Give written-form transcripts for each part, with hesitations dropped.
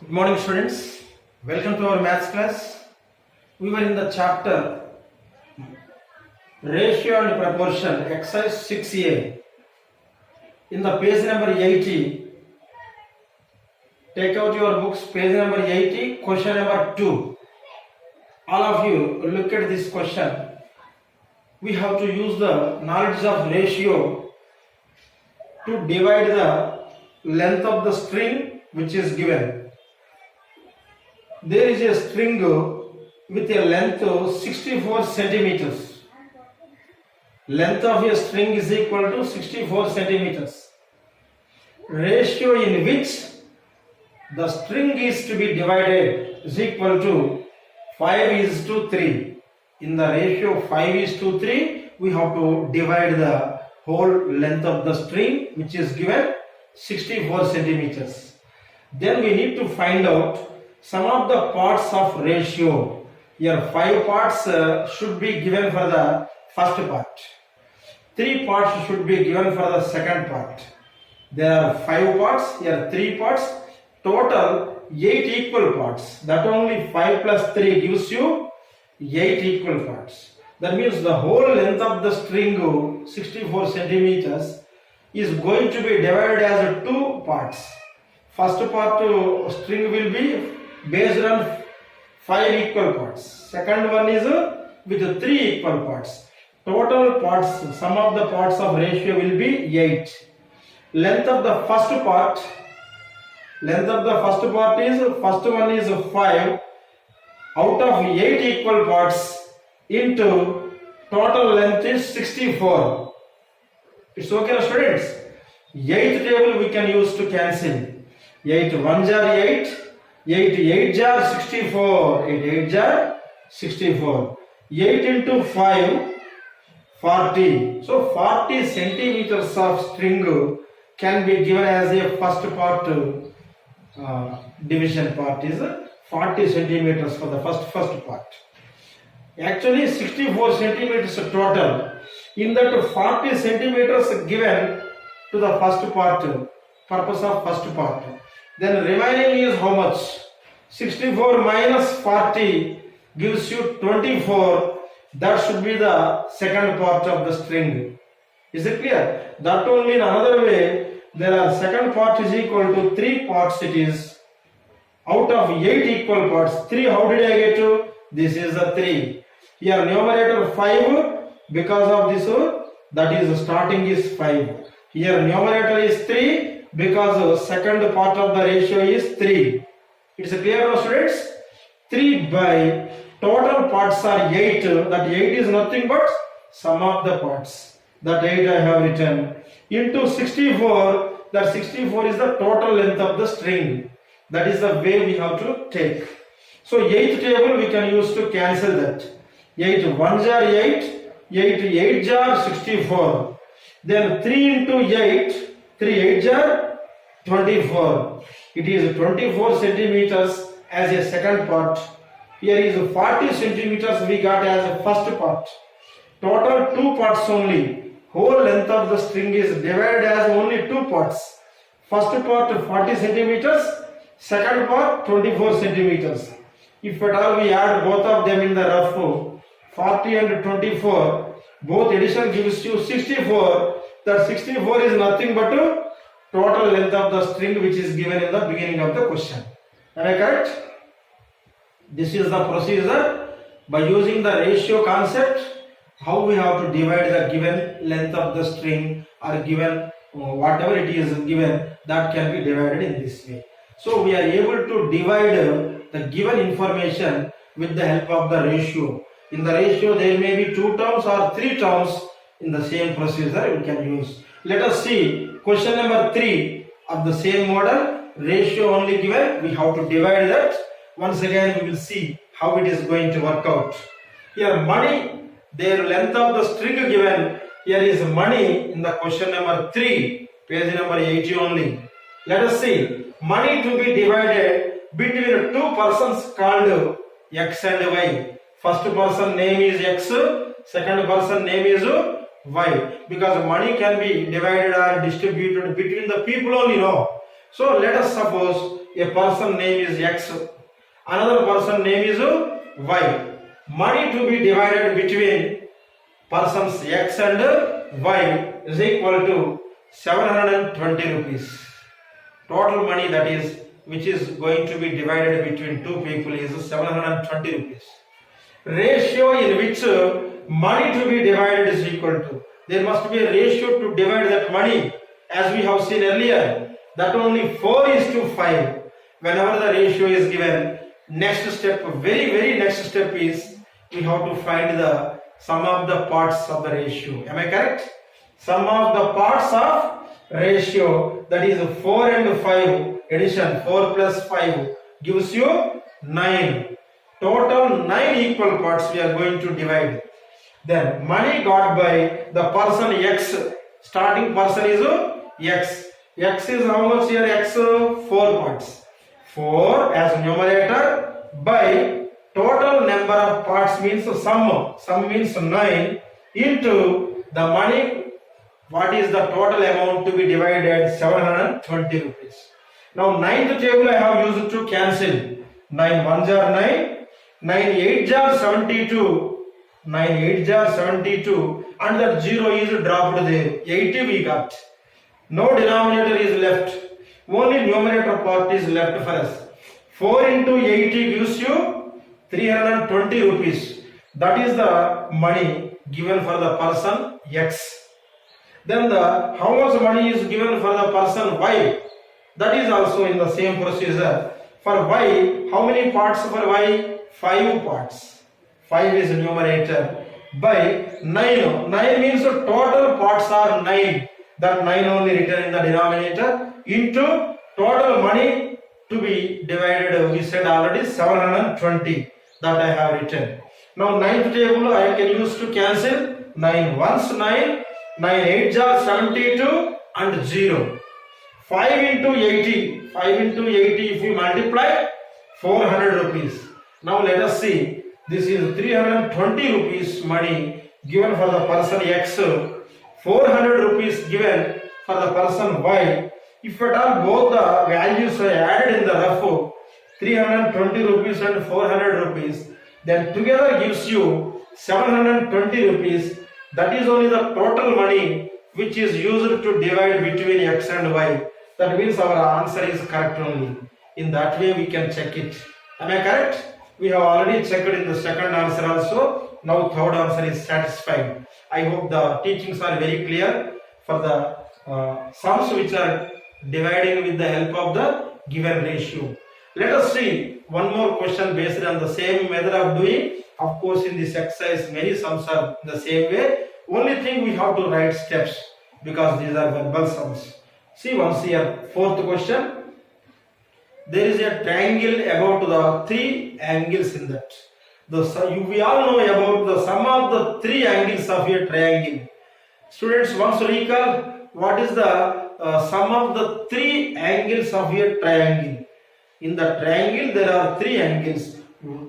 Good morning, students. Welcome to our maths class. We were in the chapter Ratio and Proportion, exercise 6a. In the page number 80, take out your books, page number 80, question number 2. All of you look at this question. We have to use the knowledge of ratio to divide the length of the string which is given. There is a string with a length of 64 centimeters. Length of a string is equal to 64 centimeters. Ratio in which the string is to be divided is equal to 5:3. In the ratio 5:3, we have to divide the whole length of the string which is given 64 centimeters. Then we need to find out some of the parts of ratio. Here 5 parts should be given for the first part. 3 parts should be given for the second part. There are 5 parts, here 3 parts. Total 8 equal parts. That only 5 plus 3 gives you 8 equal parts. That means the whole length of the string 64 centimeters is going to be divided as 2 parts. First part string will be based on 5 equal parts. Second one is with 3 equal parts. Total parts, sum of the parts of ratio will be 8. Length of the first part is, first one is 5 out of 8 equal parts into total length is 64. It's okay, students? 8th table we can use to cancel. 8 1s are 8. 8 8s are 64. 8 8s are 64. 8 into 5, 40. So 40 centimeters of string can be given as a first part. Division part is 40 centimeters for the first part. Actually 64 centimeters total. In that 40 centimeters given to the first part, purpose of first part. Then remaining is how much? 64 minus 40 gives you 24. That should be the second part of the string. Is it clear? That only in another way, there are second part is equal to 3 parts it is. Out of 8 equal parts, 3 how did I get to? This is the 3. Here numerator 5 because of this, that is starting is 5. Here numerator is 3 because second part of the ratio is 3. It's clear now, students? 3 by total parts are 8. That 8 is nothing but sum of the parts. That 8 I have written into 64. That 64 is the total length of the string. That is the way we have to take. So 8th table we can use to cancel that. 8 1s are 8. 8 8s are 64. Then 3 into 8. 3 8s are 24. It is 24 centimeters as a second part. Here is 40 centimeters we got as a first part. Total 2 parts only. Whole length of the string is divided as only 2 parts. First part 40 centimeters. Second part 24 centimeters. If at all we add both of them in the rough, 40 and 24, both addition gives you 64. That 64 is nothing but total length of the string which is given in the beginning of the question. Am I correct? This is the procedure by using the ratio concept, how we have to divide the given length of the string or given whatever it is given, that can be divided in this way. So we are able to divide the given information with the help of the ratio. In the ratio there may be 2 terms or 3 terms. In the same procedure we can use. Let us see question number 3 of the same model. Ratio only given, we have to divide that. Once again we will see how it is going to work out. Here money, their length of the string given. Here is money in the question number 3, page number 80 only. Let us see. Money to be divided between 2 persons called X and Y. First person name is X, second person name is Y. Because money can be divided or distributed between the people only, no. So let us suppose a person name is X, another person name is Y. Money to be divided between persons X and Y is equal to 720 rupees. Total money that is which is going to be divided between two people is 720 rupees. Ratio in which money to be divided is equal to, there must be a ratio to divide that money, as we have seen earlier, that only 4:5. Whenever the ratio is given, next step, very next step is we have to find the sum of the parts of the ratio. Am I correct? Sum of the parts of ratio, that is 4 and 5 addition, 4 plus 5 gives you 9. Total 9 equal parts we are going to divide. Then money got by the person X, starting person is X. X is how much here? X 4 parts. 4 as numerator by total number of parts means sum. Sum means 9 into the money. What is the total amount to be divided? 720 rupees. Now ninth table I have used to cancel. 9 1s are 9, 9 8s are 72, 9 8s are 72, and that 0 is dropped there. 80 we got. No denominator is left. Only numerator part is left for us. 4 into 80 gives you 320 rupees. That is the money given for the person X. Then how much money is given for the person Y? That is also in the same procedure. For Y, how many parts for Y? 5 parts. 5 is numerator by 9. 9 means the total parts are 9. That 9 only written in the denominator into total money to be divided. We said already 720. That I have written. Now ninth table I can use to cancel. 9 1s 9, 9 8s are 72 and 0. 5 into 80. 5 into 80 if we multiply, 400 rupees. Now let us see. This is 320 rupees money given for the person X. 400 rupees given for the person Y. If at all both the values are added in the rough, 320 rupees and 400 rupees, then together gives you 720 rupees. That is only the total money which is used to divide between X and Y. That means our answer is correct only. In that way we can check it. Am I correct? We have already checked in the second answer also. Now third answer is satisfied. I hope the teachings are very clear for the sums which are dividing with the help of the given ratio. Let us see one more question based on the same method of doing. Of course, in this exercise many sums are the same way. Only thing we have to write steps because these are verbal sums. See once here, fourth question. There is a triangle about the 3 angles in that. We all know about the sum of the 3 angles of a triangle. Students, once recall what is the sum of the 3 angles of a triangle. In the triangle there are 3 angles.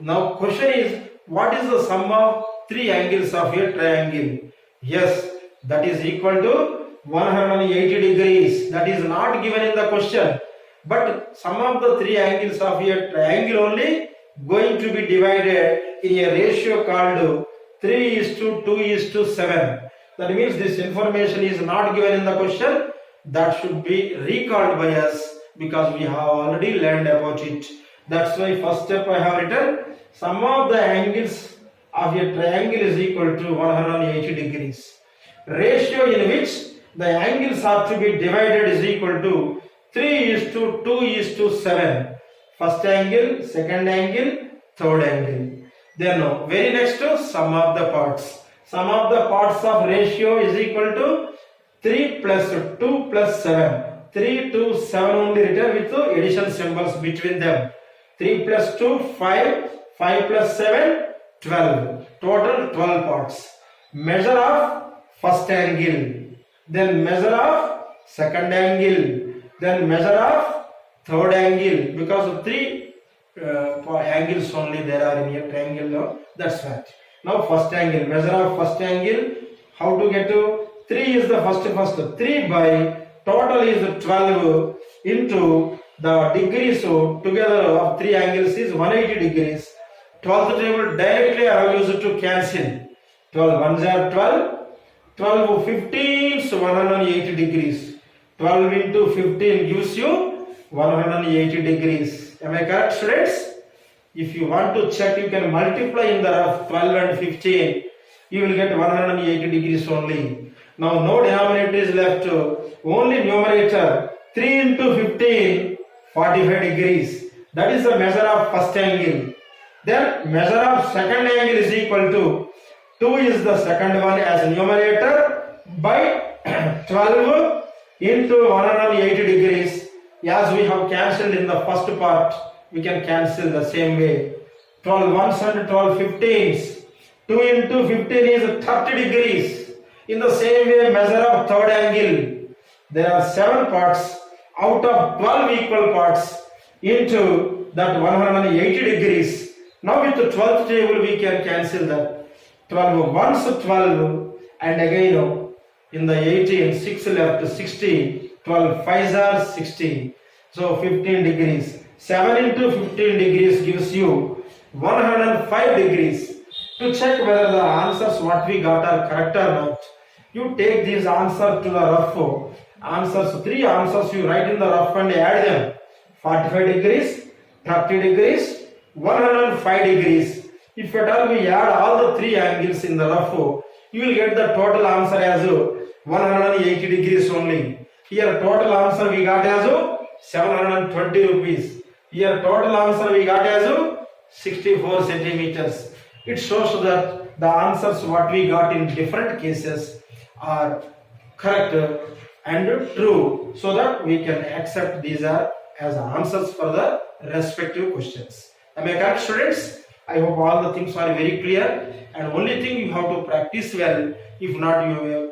Now question is, what is the sum of 3 angles of a triangle? Yes, that is equal to 180 degrees. That is not given in the question. But sum of the 3 angles of a triangle only going to be divided in a ratio called 3:2:7. That means this information is not given in the question. That should be recalled by us because we have already learned about it. That's why first step I have written sum of the angles of a triangle is equal to 180 degrees. Ratio in which the angles are to be divided is equal to 3:2:7. First angle, second angle, third angle. Then very next sum of the parts. Sum of the parts of ratio is equal to 3 plus 2 plus 7. 3 to 7 only written with addition symbols between them. 3 plus 2, 5. 5 plus 7, 12. Total 12 parts. Measure of first angle. Then measure of second angle. Then measure of third angle. Because of 3 angles only there are in a triangle. No? That's right. Now first angle. Measure of first angle. How to get to? 3 is the first. 3 by total is 12 into the degrees together of three angles is 180 degrees. 12th table directly I have used to cancel. 12 ones are 12. 12 15 so 180 degrees. 12 into 15 gives you 180 degrees. Am I correct, students? If you want to check, you can multiply in the rough 12 and 15. You will get 180 degrees only. Now no denominator is left. Only numerator. 3 into 15, 45 degrees. That is the measure of first angle. Then measure of second angle is equal to 2 is the second one as numerator by 12 into 180 degrees. As we have cancelled in the first part, we can cancel the same way. 12 ones and 12 15s. 2 into 15 is 30 degrees. In the same way, measure of third angle. There are 7 parts out of 12 equal parts into that 180 degrees. Now with the 12th table we can cancel that. 12 once 12 and again in the 18 6 left 60. 12 5s are 60. So 15 degrees. 7 into 15 degrees gives you 105 degrees. To check whether the answers what we got are correct or not, you take these answers to the rough. Answers, 3 answers you write in the rough and add them. 45 degrees, 30 degrees, 105 degrees. If at all we add all the 3 angles in the rough, you will get the total answer as 180 degrees only. Here total answer we got as 720 rupees. Here total answer we got as 64 centimeters. It shows that the answers what we got in different cases are correct and true, so that we can accept these are as answers for the respective questions. Am I correct, students? I hope all the things are very clear, and only thing you have to practice well. If not,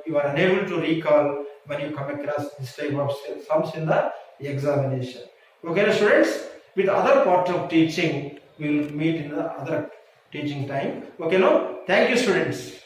you are unable to recall when you come across this type of sums in the examination. Okay, students? With other part of teaching, we will meet in the other teaching time. Okay, now? Thank you, students.